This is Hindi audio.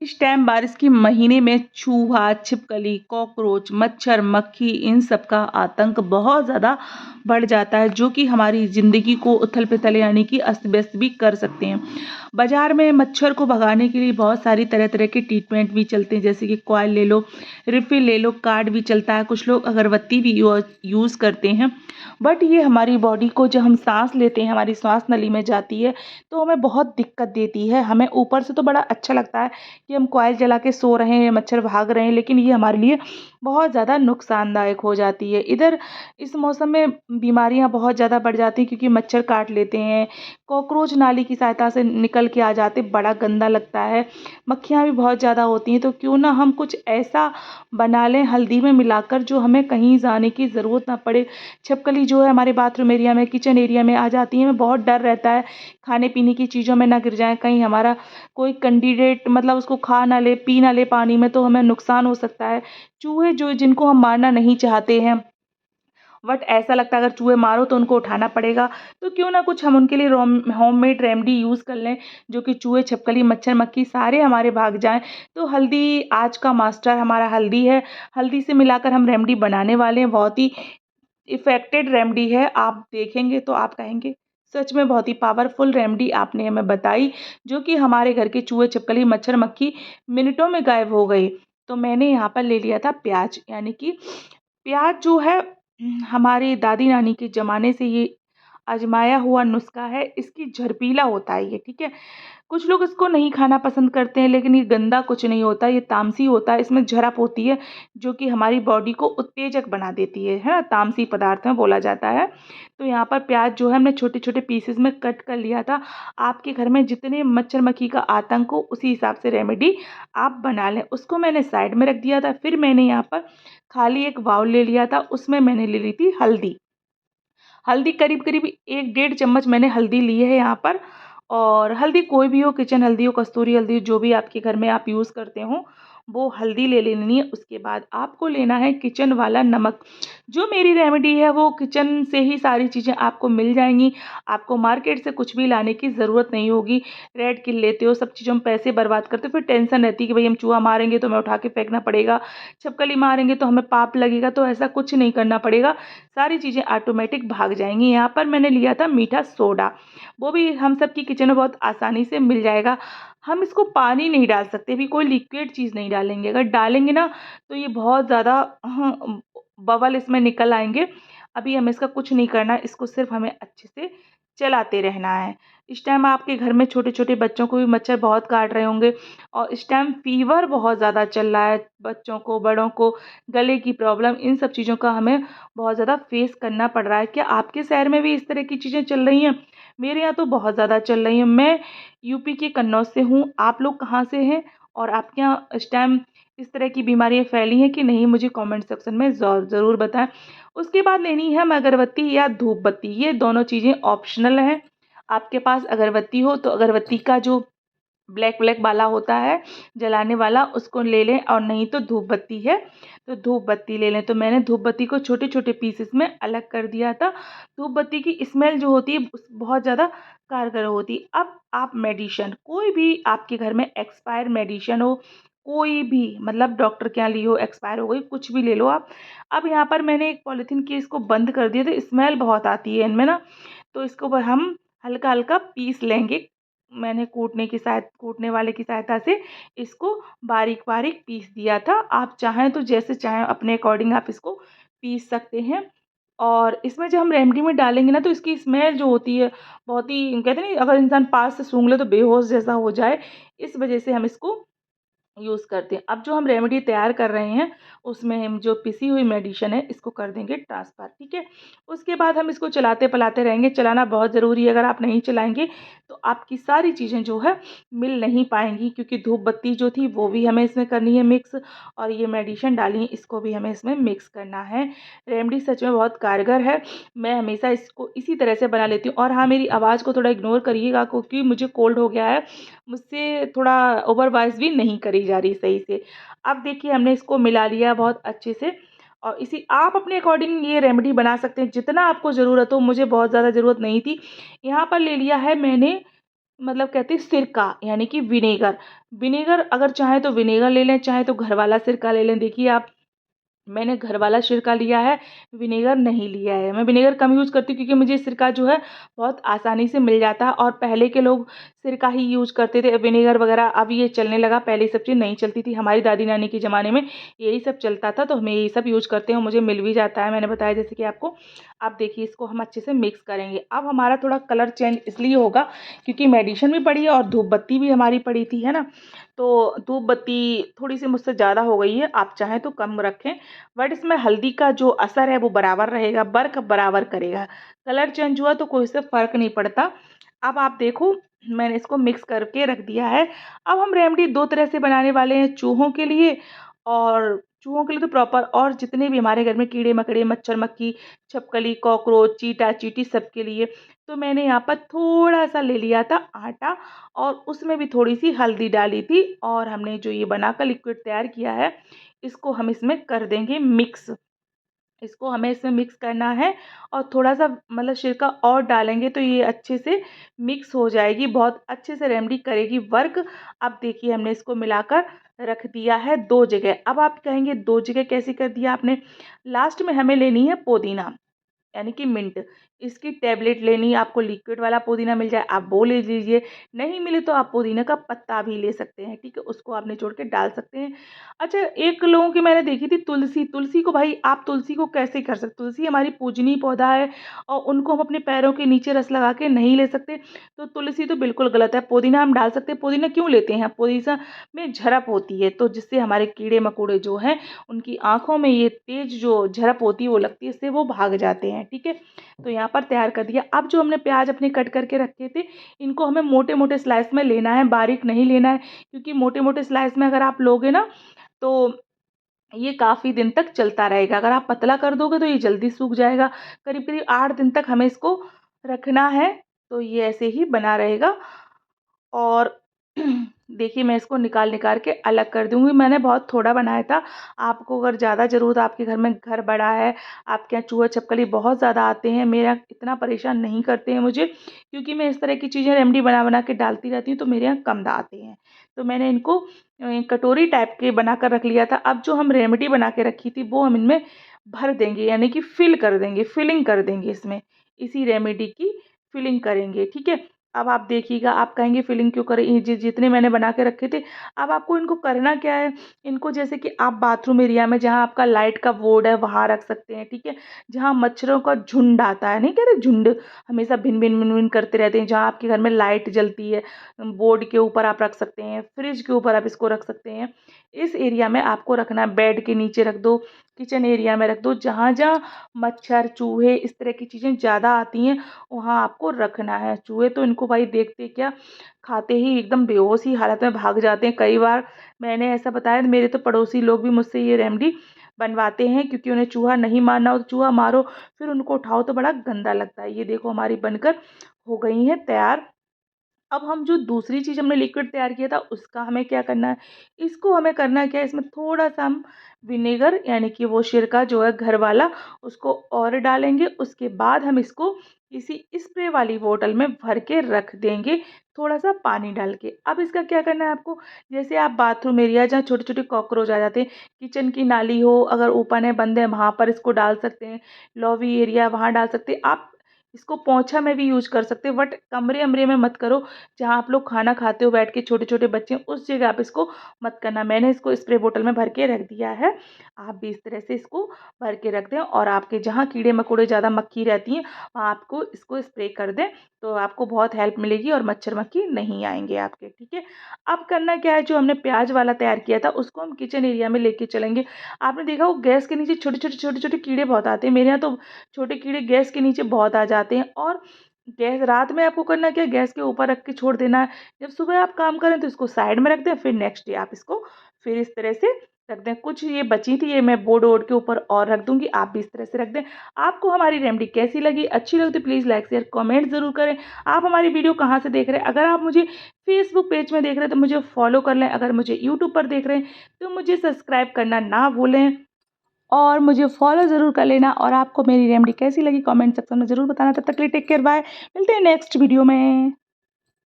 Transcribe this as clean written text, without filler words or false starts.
इस टाइम बारिश के महीने में चूहा, छिपकली, कॉकरोच, मच्छर, मक्खी इन सब का आतंक बहुत ज़्यादा बढ़ जाता है, जो कि हमारी ज़िंदगी को उथल-पुथल यानी कि अस्त-व्यस्त भी कर सकते हैं। बाज़ार में मच्छर को भगाने के लिए बहुत सारी तरह-तरह के ट्रीटमेंट भी चलते हैं, जैसे कि कॉइल ले लो, रिफ़िल ले लो, कार्ड भी चलता है, कुछ लोग अगरबत्ती भी यूज़ करते हैं। बट ये हमारी बॉडी को जब हम साँस लेते हैं, हमारी श्वास नली में जाती है, तो हमें बहुत दिक्कत देती है। हमें ऊपर से तो बड़ा अच्छा लगता है कि हम कॉइल जला के सो रहे हैं, मच्छर भाग रहे हैं, लेकिन ये हमारे लिए बहुत ज़्यादा नुकसानदायक हो जाती है। इधर इस मौसम में बीमारियाँ बहुत ज़्यादा बढ़ जाती हैं, क्योंकि मच्छर काट लेते हैं, कॉकरोच नाली की सहायता से निकल के आ जाते, बड़ा गंदा लगता है, मक्खियाँ भी बहुत ज़्यादा होती हैं। तो क्यों ना हम कुछ ऐसा बना लें हल्दी में मिलाकर, जो हमें कहीं जाने की ज़रूरत ना पड़े। छिपकली जो है हमारे बाथरूम एरिया में, किचन एरिया में आ जाती हैं, हमें बहुत डर रहता है खाने-पीने की चीज़ों में ना गिर जाएँ, कहीं हमारा कोई कैंडिडेट मतलब उसको खा ना ले, पी ना ले पानी में, तो हमें नुकसान हो सकता है। चूहे जो जिनको हम मारना नहीं चाहते हैं, बट ऐसा लगता है अगर चूहे मारो तो उनको उठाना पड़ेगा, तो क्यों ना कुछ हम उनके लिए होममेड रेमेडी यूज़ कर लें, जो कि चूहे, छिपकली, मच्छर, मक्खी सारे हमारे भाग जाएँ। तो हल्दी आज का मास्टर हमारा हल्दी है, हल्दी से मिलाकर हम रेमेडी बनाने वाले हैं, बहुत ही इफ़ेक्टेड रेमेडी है। आप देखेंगे तो आप कहेंगे सच में बहुत ही पावरफुल रेमेडी आपने हमें बताई, जो कि हमारे घर के चूहे, छिपकली, मच्छर, मक्खी मिनटों में गायब हो गई। तो मैंने यहाँ पर ले लिया था प्याज, यानी कि प्याज जो है हमारी दादी-नानी के ज़माने से ये आज़माया हुआ नुस्ख़ा है, इसकी झड़पीला होता है ये, ठीक है? कुछ लोग इसको नहीं खाना पसंद करते हैं, लेकिन ये गंदा कुछ नहीं होता, ये तामसी होता है, इसमें झड़प होती है, जो कि हमारी बॉडी को उत्तेजक बना देती है ना? तामसी पदार्थ में बोला जाता है। तो यहाँ पर प्याज़ जो है हमने छोटे-छोटे पीसेज़ में कट कर लिया था। आपके घर में जितने मच्छर-मक्खी का आतंक हो, उसी हिसाब से रेमेडी आप बना लें। उसको मैंने साइड में रख दिया था, फिर मैंने यहाँ पर खाली एक बाउल ले लिया था, उसमें मैंने ले ली थी हल्दी। हल्दी करीब-करीब 1 डेढ़ चम्मच मैंने हल्दी ली है यहाँ पर, और हल्दी कोई भी हो, किचन हल्दी हो, कस्तूरी हल्दी हो, जो भी आपके घर में आप यूज़ करते हो, वो हल्दी ले लेनी है। उसके बाद आपको लेना है किचन वाला नमक। जो मेरी रेमेडी है वो किचन से ही सारी चीज़ें आपको मिल जाएँगी, आपको मार्केट से कुछ भी लाने की ज़रूरत नहीं होगी। रेड किल लेते हो, सब चीज़ों में पैसे बर्बाद करते हो, फिर टेंशन रहती है कि भई हम चूहा मारेंगे तो हमें उठा के फेंकना पड़ेगा, छिपकली मारेंगे तो हमें पाप लगेगा, तो ऐसा कुछ नहीं करना पड़ेगा। सारी चीज़ें ऑटोमेटिक भाग जाएँगी। यहाँ पर मैंने लिया था मीठा सोडा, वो भी हम सबकी किचन में बहुत आसानी से मिल जाएगा। हम इसको पानी नहीं डाल सकते, भी कोई लिक्विड चीज़ नहीं डालेंगे, अगर डालेंगे ना तो ये बहुत ज़्यादा बबल इसमें निकल आएँगे। अभी हमें इसका कुछ नहीं करना है, इसको सिर्फ़ हमें अच्छे से चलाते रहना है। इस टाइम आपके घर में छोटे-छोटे बच्चों को भी मच्छर बहुत काट रहे होंगे, और इस टाइम फ़ीवर बहुत ज़्यादा चल रहा है, बच्चों को, बड़ों को, गले की प्रॉब्लम, इन सब चीज़ों का हमें बहुत ज़्यादा फेस करना पड़ रहा है। क्या आपके शहर में भी इस तरह की चीज़ें चल रही हैं? मेरे यहाँ तो बहुत ज़्यादा चल रही हैं। मैं यूपी के कन्नौज से हूँ, आप लोग कहाँ से हैं? और आपके यहाँ इस टाइम इस तरह की बीमारियाँ फैली हैं कि नहीं, मुझे कमेंट सेक्शन में ज़रूर बताएँ। उसके बाद लेनी है हमें अगरबत्ती या धूप बत्ती, ये दोनों चीज़ें ऑप्शनल हैं। आपके पास अगरबत्ती हो तो अगरबत्ती का जो ब्लैक ब्लैक वाला होता है जलाने वाला, उसको ले लें, और नहीं तो धूप बत्ती है तो धूप बत्ती ले लें। तो मैंने धूप बत्ती को छोटे-छोटे पीसेस में अलग कर दिया था। धूप बत्ती की स्मेल जो होती है बहुत ज़्यादा कारगर होती है। अब आप मेडिसिन, कोई भी आपके घर में एक्सपायर मेडिसिन हो, कोई भी मतलब डॉक्टर के यहाँ ली हो, एक्सपायर हो गई, कुछ भी ले लो आप। अब यहाँ पर मैंने एक पॉलीथीन की इसको बंद कर दिया, तो स्मेल बहुत आती है इनमें ना, तो इसको हम हल्का-हल्का पीस लेंगे। मैंने कूटने वाले की सहायता से इसको बारीक-बारीक पीस दिया था। आप चाहें तो जैसे चाहें अपने अकॉर्डिंग आप इसको पीस सकते हैं। और इसमें जब हम रेमेडी में डालेंगे ना, तो इसकी स्मेल जो होती है बहुत ही, कहते हैं ना, अगर इंसान पास से सूंघ ले तो बेहोश जैसा हो जाए, इस वज़ह से हम इसको यूज़ करते हैं। अब जो हम रेमेडी तैयार कर रहे हैं, उसमें हम जो पिसी हुई मेडिसिन है, इसको कर देंगे ट्रांसफ़र, ठीक है? उसके बाद हम इसको चलाते-पलाते रहेंगे, चलाना बहुत ज़रूरी है, अगर आप नहीं चलाएँगे, तो आपकी सारी चीज़ें जो है मिल नहीं पाएँगी, क्योंकि धूप बत्ती जो थी, वो भी हमें इसमें करनी है मिक्स, और ये मेडिसिन डाली है, इसको भी हमें इसमें मिक्स करना है। रेमेडी सच में बहुत कारगर है, मैं हमेशा इसको इसी तरह से बना लेती हूँ। और हाँ, मेरी आवाज़ को थोड़ा इग्नोर करिएगा, क्योंकि मुझे कोल्ड हो गया है, मुझसे थोड़ा ओवर वॉइस भी नहीं करी जा रही सही से। अब देखिए हमने इसको मिला लिया बहुत अच्छे से, और इसी आप अपने अकॉर्डिंग ये रेमेडी बना सकते हैं जितना आपको ज़रूरत हो, मुझे बहुत ज़्यादा ज़रूरत नहीं थी। यहाँ पर ले लिया है मैंने मतलब कहते हैं सिरका यानी कि विनेगर। विनेगर अगर चाहें तो विनेगर ले लें, चाहे तो घर वाला सिरका ले लें। देखिए आप, मैंने घर वाला सिरका लिया है, विनेगर नहीं लिया है। मैं विनेगर कम यूज़ करती हूँ क्योंकि मुझे सिरका जो है बहुत आसानी से मिल जाता है, और पहले के लोग सिरका ही यूज़ करते थे, विनेगर वगैरह अब ये चलने लगा। पहले ये सब चीज़ नहीं चलती थी, हमारी दादी नानी के ज़माने में यही सब चलता था, तो हम यही सब यूज़ करते हैं, मुझे मिल भी जाता है, मैंने बताया जैसे कि आपको। अब देखिए इसको हम अच्छे से मिक्स करेंगे। अब हमारा थोड़ा कलर चेंज इसलिए होगा क्योंकि मेडिसिन भी पड़ी है और धूप बत्ती भी हमारी पड़ी थी, है ना। तो धूप बत्ती थोड़ी सी मुझसे ज़्यादा हो गई है, आप चाहें तो कम रखें, बट इसमें हल्दी का जो असर है वो बराबर रहेगा, वर्क बराबर करेगा। कलर चेंज हुआ तो कोई से फ़र्क नहीं पड़ता। अब आप देखो, मैंने इसको मिक्स करके रख दिया है। अब हम रेमेडी 2 तरह से बनाने वाले हैं, चूहों के लिए, और चूहों के लिए तो प्रॉपर, और जितने भी हमारे घर में कीड़े-मकोड़े, मच्छर-मक्खी, छिपकली, कॉकरोच, चीटा-चींटी सबके लिए। तो मैंने यहाँ पर थोड़ा-सा ले लिया था आटा, और उसमें भी थोड़ी-सी हल्दी डाली थी, और हमने जो ये बनाकर लिक्विड तैयार किया है, इसको हम इसमें कर देंगे मिक्स। इसको हमें इसमें मिक्स करना है, और थोड़ा-सा मतलब सिरका और डालेंगे तो ये अच्छे से मिक्स हो जाएगी, बहुत अच्छे से रेमेडी करेगी वर्क। अब देखिए हमने इसको मिलाकर रख दिया है 2 जगह। अब आप कहेंगे 2 जगह कैसे कर दिया आपने? लास्ट में हमें लेनी है पुदीना, यानी कि मिंट। इसकी टैबलेट लेनी है, आपको लिक्विड वाला पुदीना मिल जाए आप वो ले लीजिए, नहीं मिले तो आप पुदीना का पत्ता भी ले सकते हैं, ठीक है? उसको आप निचोड़ के डाल सकते हैं। अच्छा, एक लोगों की मैंने देखी थी तुलसी, तुलसी को भाई आप तुलसी को कैसे कर सकते, तुलसी हमारी पूजनीय पौधा है, और उनको हम अपने पैरों के नीचे रस लगा के नहीं ले सकते, तो तुलसी तो बिल्कुल गलत है। पुदीना हम डाल सकते हैं। पुदीना क्यों लेते हैं? पुदीना में झरप होती है, तो जिससे हमारे कीड़े-मकोड़े जो हैं, उनकी आँखों में ये तेज़ जो झरप होती है वो लगती है, इससे वो भाग जाते हैं, ठीक है? तो यहाँ पर तैयार कर दिया। अब जो हमने प्याज़ अपने कट करके रखे थे, इनको हमें मोटे-मोटे स्लाइस में लेना है, बारीक नहीं लेना है, क्योंकि मोटे-मोटे स्लाइस में अगर आप लोगे ना, तो ये काफ़ी दिन तक चलता रहेगा। अगर आप पतला कर दोगे तो ये जल्दी सूख जाएगा। करीब-करीब 8 दिन तक हमें इसको रखना है, तो ये ऐसे ही बना रहेगा। और देखिए मैं इसको निकाल-निकाल के अलग कर दूँगी। मैंने बहुत थोड़ा बनाया था, आपको अगर ज़्यादा ज़रूरत, आपके घर में घर बड़ा है, आपके यहाँ चूहा-छिपकली बहुत ज़्यादा आते हैं, मेरा इतना परेशान नहीं करते हैं मुझे, क्योंकि मैं इस तरह की चीज़ें रेमेडी बना-बना के डालती रहती हूँ, तो मेरे यहाँ कम आते हैं। तो मैंने इनको कटोरी टाइप के बनाकर रख लिया था। अब जो हम रेमेडी बना के रखी थी, वो हम इनमें भर देंगे, यानी कि फिल कर देंगे, फिलिंग कर देंगे इसमें। इसी रेमेडी की फिलिंग करेंगे, ठीक है? अब आप देखिएगा, आप कहेंगे फिलिंग क्यों करें? ये जितने मैंने बना के रखे थे, अब आपको इनको करना क्या है? इनको जैसे कि आप बाथरूम एरिया में जहाँ आपका लाइट का बोर्ड है, वहाँ रख सकते हैं, ठीक है? जहाँ मच्छरों का झुंड आता है, नहीं कहते झुंड, हमेशा भिन-भिन, भिन-भिन करते रहते हैं, जहाँ आपके घर में लाइट जलती है, बोर्ड के ऊपर आप रख सकते हैं, फ्रिज के ऊपर आप इसको रख सकते हैं। इस एरिया में आपको रखना है, बेड के नीचे रख दो, किचन एरिया में रख दो, जहाँ-जहाँ मच्छर, चूहे इस तरह की चीज़ें ज़्यादा आती हैं, वहाँ आपको रखना है। चूहे तो इनको भाई देखते क्या, खाते ही एकदम बेहोश ही हालत में भाग जाते हैं। कई बार मैंने ऐसा बताया, मेरे तो पड़ोसी लोग भी मुझसे ये रेमेडी बनवाते हैं, क्योंकि उन्हें चूहा नहीं मारना हो तो चूहा मारो, फिर उनको उठाओ तो बड़ा गंदा लगता है। ये देखो हमारी बनकर हो गई हैं तैयार। अब हम जो दूसरी चीज़ हमने लिक्विड तैयार किया था, उसका हमें क्या करना है, इसको हमें करना क्या है, इसमें थोड़ा-सा हम विनेगर यानी कि वो सिरका जो है घर वाला, उसको और डालेंगे। उसके बाद हम इसको किसी स्प्रे वाली बोतल में भर के रख देंगे, थोड़ा-सा पानी डाल के। अब इसका क्या करना है आपको, जैसे आप बाथरूम एरिया जहाँ छोटे-छोटे कॉकरोच आ जाते हैं, किचन की नाली हो अगर ओपन है, बंद है, वहाँ पर इसको डाल सकते हैं। लॉबी एरिया वहाँ डाल सकते हैं। आप इसको पोंछा में भी यूज़ कर सकते हैं, बट कमरे-अमरे में मत करो, जहाँ आप लोग खाना खाते हो बैठ के, छोटे-छोटे बच्चे हैं, उस जगह आप इसको मत करना। मैंने इसको स्प्रे बोतल में भर के रख दिया है। आप भी इस तरह से इसको भर के रख दें, और आपके जहाँ कीड़े-मकोड़े ज़्यादा, मक्खी रहती हैं, वहाँ आपको इसको स्प्रे कर दें, तो आपको बहुत हेल्प मिलेगी और मच्छर-मक्खी नहीं आएँगे आपके, ठीक है? अब करना क्या है, जो हमने प्याज़ वाला तैयार किया था, उसको हम किचन एरिया में लेके चलेंगे। आपने देखा वो गैस के नीचे छोटे-छोटे कीड़े बहुत आते हैं। मेरे यहाँ तो छोटे कीड़े गैस के नीचे बहुत आ जाते हैं, और गैस रात में आपको करना क्या है, गैस के ऊपर रख के छोड़ देना है। जब सुबह आप काम करें तो इसको साइड में रख दें, फिर नेक्स्ट डे आप इसको फिर इस तरह से रख दें। कुछ ये बची थी, ये मैं बोर्ड वोर्ड के ऊपर और रख दूँगी, आप भी इस तरह से रख दें। आपको हमारी रेमेडी कैसी लगी? अच्छी लगी तो प्लीज़ लाइक, शेयर, कमेंट ज़रूर करें। आप हमारी वीडियो कहाँ से देख रहे हैं? अगर आप मुझे फेसबुक पेज में देख रहे हैं तो मुझे फॉलो कर लें। अगर मुझे यूट्यूब पर देख रहे हैं तो मुझे सब्सक्राइब करना ना भूलें, और मुझे फॉलो ज़रूर कर लेना। और आपको मेरी रेमेडी कैसी लगी कमेंट सेक्शन में ज़रूर बताना। तब तक के लिए टेक केयर, बाय। मिलते हैं नेक्स्ट वीडियो में।